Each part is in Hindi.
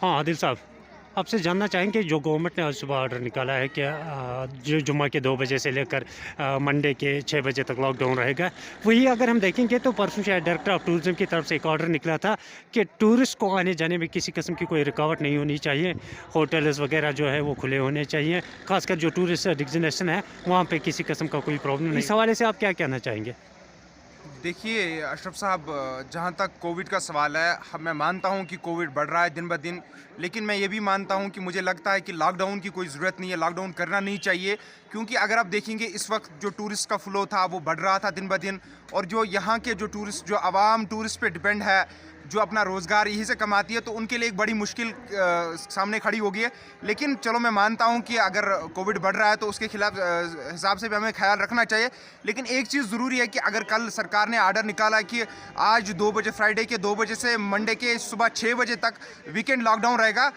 हाँ, आदिल साहब, आपसे जानना चाहेंगे जो गवर्नमेंट ने आज सुबह ऑर्डर निकाला है कि जो जुम्मा के 2 बजे से लेकर मंडे के 6 बजे तक लॉकडाउन रहेगा। वही अगर हम देखेंगे तो परसों शायद डायरेक्टर ऑफ टूरिज़्म की तरफ से एक ऑर्डर निकला था कि टूरिस्ट को आने-जाने में किसी किस्म की कोई रुकावट नहीं होनी चाहिए। होटल्स वगैरह जो है वो खुले होने चाहिए। ख़ासकर जो टूरिस्ट डेस्टिनेशन है, वहाँ पे किसी किस्म का कोई प्रॉब्लम नहीं। इस हवाले से आप क्या कहना चाहेंगे? देखिए अशरफ साहब, जहाँ तक कोविड का सवाल है, मैं मानता हूँ कि कोविड बढ़ रहा है दिन ब दिन। लेकिन मैं ये भी मानता हूँ कि मुझे लगता है कि लॉकडाउन की कोई ज़रूरत नहीं है, लॉकडाउन करना नहीं चाहिए। क्योंकि अगर आप देखेंगे इस वक्त जो टूरिस्ट का फ़्लो था वो बढ़ रहा था दिन ब दिन। और जो यहाँ के जो टूरिस्ट, जो आवाम टूरिस्ट पे डिपेंड है, जो अपना रोज़गार यहीं से कमाती है, तो उनके लिए एक बड़ी मुश्किल सामने खड़ी होगी है। लेकिन चलो, मैं मानता हूँ कि अगर कोविड बढ़ रहा है तो उसके खिलाफ हिसाब से भी हमें ख्याल रखना चाहिए। लेकिन एक चीज़ ज़रूरी है कि अगर कल सरकार ने आर्डर निकाला कि आज 2 बजे, फ्राइडे के 2 बजे से मंडे के सुबह 6 बजे तक वीकेंड लॉकडाउन रहेगा,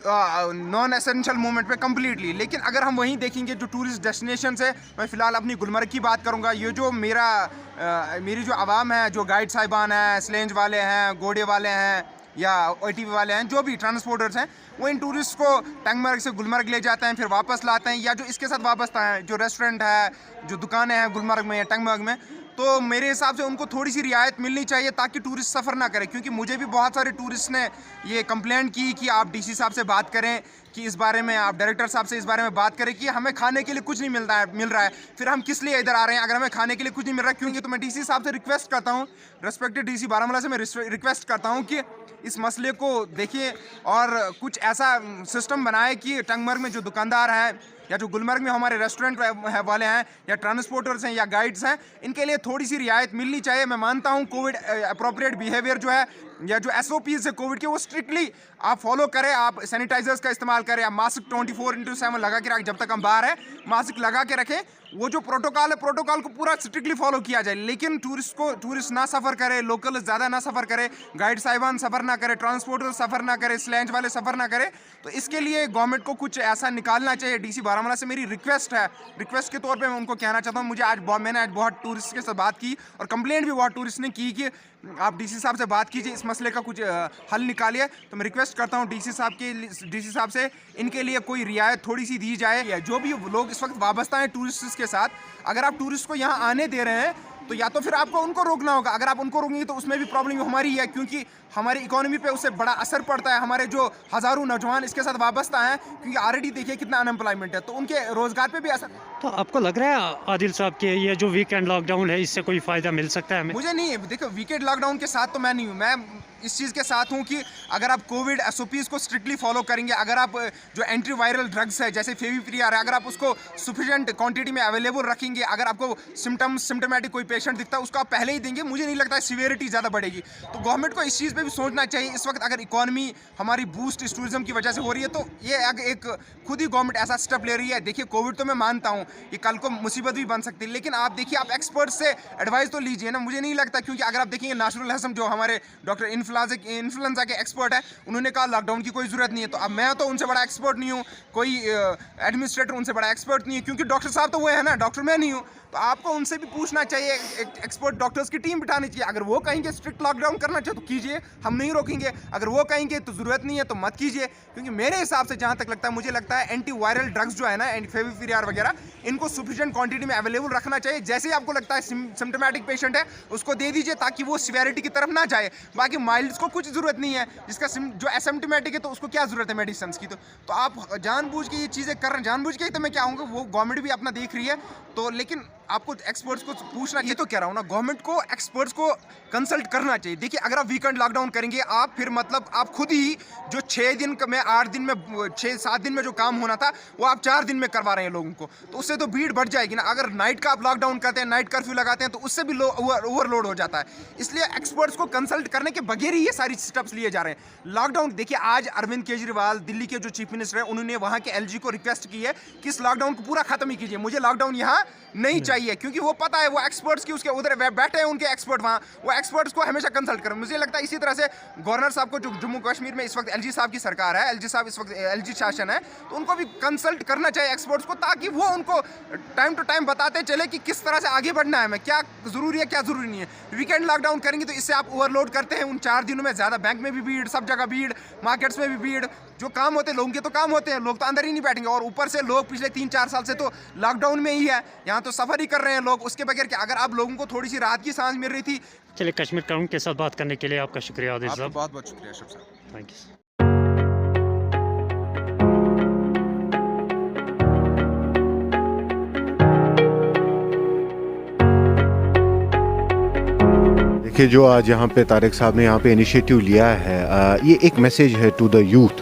नॉन एसेंशियल मूवमेंट पे कम्प्लीटली। लेकिन अगर हम वहीं देखेंगे जो टूरिस्ट डेस्टिनेशन है, मैं फ़िलहाल अपनी गुलमर्ग की बात करूँगा। ये जो मेरी जो आवाम है, जो गाइड साहिबान हैं, स्लेंज वाले हैं, घोड़े वाले हैं या ओटीवी वाले हैं, जो भी ट्रांसपोर्टर्स हैं, वो इन टूरिस्ट को टंगमर्ग से गुलमर्ग ले जाते हैं, फिर वापस लाते हैं। या जो इसके साथ वाबस्ता हैं, जो रेस्टोरेंट है, जो दुकानें हैं गुलमर्ग में या टंगमर्ग में, तो मेरे हिसाब से उनको थोड़ी सी रियायत मिलनी चाहिए ताकि टूरिस्ट सफ़र ना करें। क्योंकि मुझे भी बहुत सारे टूरिस्ट ने ये कंप्लेंट की कि आप डीसी साहब से बात करें, कि इस बारे में आप डायरेक्टर साहब से इस बारे में बात करें कि हमें खाने के लिए कुछ नहीं मिल रहा है, फिर हम किस लिए इधर आ रहे हैं अगर हमें खाने के लिए कुछ नहीं मिल रहा है। क्योंकि तो मैं डीसी साहब से रिक्वेस्ट करता हूँ, रेस्पेक्टेड डीसी बारामूला से मैं रिक्वेस्ट करता हूँ कि इस मसले को देखिए और कुछ ऐसा सिस्टम बनाए कि टंगमर्ग में जो दुकानदार हैं या जो गुलमर्ग में हमारे रेस्टोरेंट वाले हैं या ट्रांसपोर्टर्स हैं या गाइड्स हैं, इनके लिए थोड़ी सी रियायत मिलनी चाहिए। मैं मानता हूं कोविड अप्रोप्रिएट बिहेवियर जो है या जो एसओपीज है कोविड के, वो स्ट्रिक्टली आप फॉलो करें, आप सैनिटाइजर्स का इस्तेमाल करें, आप मास्क 24/7 लगा के रखें, जब तक हम बाहर हैं मास्क लगा के रखें। वो जो प्रोटोकॉल है, प्रोटोकॉल को पूरा स्ट्रिक्टली फॉलो किया जाए। लेकिन टूरिस्ट ना सफ़र करे, लोकल ज़्यादा ना सफ़र करे, गाइड साहिबान सफ़र ना करे, ट्रांसपोर्टर सफ़र ना करे, स्लैंज वाले सफ़र ना करे। तो इसके लिए गवर्नमेंट को कुछ ऐसा निकालना चाहिए। डीसी बारामूला से मेरी रिक्वेस्ट है, रिक्वेस्ट के तौर पे मैं उनको कहना चाहता हूँ। मैंने आज बहुत टूरिस्ट के साथ बात की और कंप्लेंट भी बहुत टूरिस्ट ने की कि आप डीसी साहब से बात कीजिए, इस मसले का कुछ हल निकालिए। तो मैं रिक्वेस्ट करता हूँ डीसी साहब से इनके लिए कोई रियायत थोड़ी सी दी जाए। या जो भी लोग इस वक्त वाबस्ता हैं टूरिस्ट के साथ, अगर आप टूरिस्ट को यहाँ आने दे रहे हैं तो या तो फिर आपको उनको रोकना होगा। अगर आप उनको रोकेंगे तो उसमें भी प्रॉब्लम हमारी है, क्योंकि हमारी इकोनॉमी पे उससे बड़ा असर पड़ता है। हमारे जो हज़ारों नौजवान इसके साथ वाबस्ता हैं, क्योंकि ऑलरेडी देखिए कितना अनएम्प्लॉयमेंट है, तो उनके रोज़गार पे भी असर। तो आपको लग रहा है आदिल साहब कि ये जो वीकेंड लॉकडाउन है इससे कोई फ़ायदा मिल सकता है हमें? मुझे नहीं है। देखो, वीकेंड लॉकडाउन के साथ तो मैं नहीं हूँ। मैं इस चीज़ के साथ हूँ कि अगर आप कोविड एसओपीज़ को स्ट्रिक्टली फॉलो करेंगे, अगर आप जो एंटी वायरल ड्रग्स है जैसे फेविपिरियर है, अगर आप उसको सफिशिएंट क्वांटिटी में अवेलेबल रखेंगे, अगर आपको सिम्टोमेटिक कोई पेशेंट दिखता है उसको आप पहले ही देंगे, मुझे नहीं लगता है सीवियरिटी ज़्यादा बढ़ेगी। तो गवर्नमेंट को इस चीज़ पे भी सोचना चाहिए। इस वक्त अगर इकॉनमी हमारी बूस्ट इस टूरिज्म की वजह से हो रही है, तो ये एक खुद ही गवर्नमेंट ऐसा स्टेप ले रही है। देखिए, कोविड तो मैं मानता हूँ ये कल को मुसीबत भी बन सकती है, लेकिन आप देखिए, आप एक्सपर्ट से एडवाइस तो लीजिए ना। मुझे नहीं लगता, क्योंकि अगर आप देखेंगे नासरुल हसन जो हमारे डॉक्टर इन्फ्लुएंजा के एक्सपर्ट है, उन्होंने कहा लॉकडाउन की कोई ज़रूरत नहीं है। तो अब मैं तो उनसे बड़ा एक्सपर्ट नहीं हूँ, कोई एडमिनिस्ट्रेटर उनसे बड़ा एक्सपर्ट नहीं है, क्योंकि डॉक्टर साहब तो वो है ना, डॉक्टर मैं नहीं हूँ। तो आपको उनसे भी पूछना चाहिए, एक एक्सपर्ट डॉक्टर्स की टीम बिठानी चाहिए। अगर वो कहेंगे स्ट्रिक्ट लॉकडाउन करना चाहिए तो कीजिए, हम नहीं रोकेंगे। अगर वो कहेंगे तो ज़रूरत नहीं है तो मत कीजिए। क्योंकि मेरे हिसाब से जहाँ तक लगता है, मुझे लगता है एंटी वायरल ड्रग्स जो है ना, फेविपिरियर वगैरह, इनको सफिशिएंट क्वांटिटी में अवेलेबल रखना चाहिए। जैसे ही आपको लगता है सिम्टोमेटिक पेशेंट है, उसको दे दीजिए ताकि वो सीवियरिटी की तरफ ना जाए। बाकी माइल्ड्स को कुछ ज़रूरत नहीं है, जिसका जो एसिम्टोमेटिक है तो उसको क्या ज़रूरत है मेडिसिन की। तो आप जानबूझ के ये चीज़ें कर रहे हैं, जानबूझ के ही तो मैं क्या कहूँगा, वो गवर्नमेंट भी अपना देख रही है। तो लेकिन आपको एक्सपर्ट्स को पूछना, ये तो कह रहा हूँ ना, गवर्नमेंट को एक्सपर्ट्स को कंसल्ट करना चाहिए। देखिए, अगर आप वीकेंड लॉकडाउन करेंगे, आप फिर मतलब आप खुद ही जो 6 दिन में 8 दिन में 6-7 दिन में जो काम होना था वो आप 4 दिन में करवा रहे हैं लोगों को, तो उससे तो भीड़ बढ़ जाएगी ना। अगर नाइट का आप लॉकडाउन करते हैं, नाइट कर्फ्यू लगाते हैं, तो उससे भी ओवरलोड हो जाता है। इसलिए एक्सपर्ट्स को कंसल्ट करने के बगैर ही ये सारी स्टेप्स लिए जा रहे हैं। लॉकडाउन देखिए, आज अरविंद केजरीवाल दिल्ली के जो चीफ मिनिस्टर हैं, उन्होंने वहाँ के एलजी को रिक्वेस्ट की है कि इस लॉकडाउन को पूरा खत्म ही कीजिए, मुझे लॉकडाउन यहाँ नहीं चाहिए। चाहिए, क्योंकि वो पता है वो एक्सपर्ट्स की उसके उधर बैठे हैं उनके एक्सपर्ट वहाँ, वो एक्सपर्ट्स को हमेशा कंसल्ट करें। मुझे लगता है इसी तरह से गवर्नर साहब को, जो जम्मू कश्मीर में इस वक्त एलजी साहब की सरकार है, एलजी साहब इस वक्त एलजी शासन है, तो उनको भी कंसल्ट करना चाहिए एक्सपर्ट्स को, ताकि वो उनको टाइम टू टाइम बताते चले कि किस तरह से आगे बढ़ना है, क्या ज़रूरी है क्या ज़रूरी नहीं है। वीकेंड लॉकडाउन करेंगे तो इससे आप ओवरलोड करते हैं, उन 4 दिनों में ज़्यादा बैंक में भी भीड़, सब जगह भीड़, मार्केट्स में भी भीड़, जो काम होते हैं लोगों के तो काम होते हैं, लोग तो अंदर ही नहीं बैठेंगे, और ऊपर से लोग पिछले 3-4 साल से तो लॉकडाउन में ही है, यहाँ तो सफ़र ही कर रहे हैं लोग उसके बगैर। कि अगर आप लोगों को थोड़ी सी राहत की सांस मिल रही थी। चलिए, कश्मीर क्राउन के साथ बात करने के लिए आपका शुक्रिया आदिल साहब। बहुत बहुत शुक्रिया अशरफ साहब, थैंक यू। देखिए, जो आज यहाँ पे तारिक साहब ने यहाँ पे इनिशिएटिव लिया है, ये एक मैसेज है टू द यूथ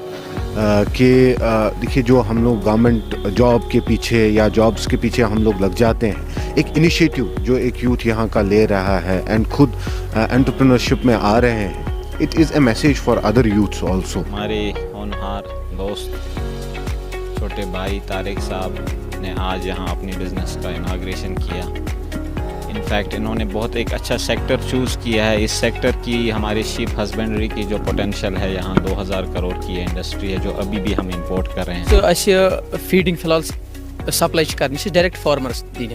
कि देखिए, जो हम लोग गवर्नमेंट जॉब के पीछे या जॉब्स के पीछे हम लोग लग जाते हैं, एक इनिशिएटिव जो एक यूथ यहाँ का ले रहा है एंड खुद एंटरप्रेन्योरशिप में आ रहे हैं, it is a message for other youths also. हमारे होनहार दोस्त छोटे भाई तारिक साहब ने आज यहाँ अपनी बिज़नेस का इनाग्रेशन किया। इनफैक्ट इन्होंने बहुत एक अच्छा सेक्टर चूज़ किया है। इस सेक्टर की हमारी शीप हस्बेंड्री की जो पोटेंशियल है, यहाँ 2000 करोड़ की इंडस्ट्री है जो अभी भी हम इंपोर्ट कर रहे हैं। तो अस फीडिंग फिलहाल सप्लाई कर डायरेक्ट फार्मर्स दिन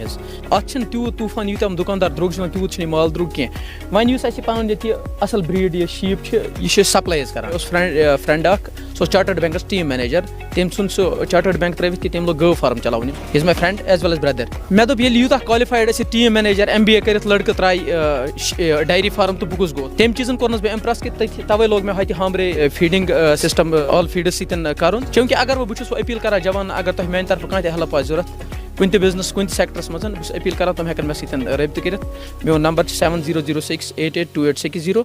अत तूत तूफान यूत दुकानदार द्रोग तूत माल द्रोग कह वन पान ये असल ब्रीड ये शीप यह सप्लाई कर friend so chartered banks team manager तम सुन सो चार्टर्ड बैंक त्रित कि तम लोग गव फार्म चलावन। Is my friend as well as brother. मे दोप ये यूत क्वालिफाइड टीम मैनेजर MBA कर लड़के त्राय डायरी फार्म तो बह गो तम चीज़न कोर्नस बह इम्प्रेस कि तवे लोग मे हत हमरे फीडिंग सिस्टम ऑल फीड्स सतन कर, क्योंकि अगर बह अपील कर जवान अगर तुम मेन तरफ कह हेल्प आ जरूरत कुन बिजनेस कुन सेक्टरस मज, बस अपील कर तुम हेकन मे सतन रब्त कर। मोन नंबर 7006882860।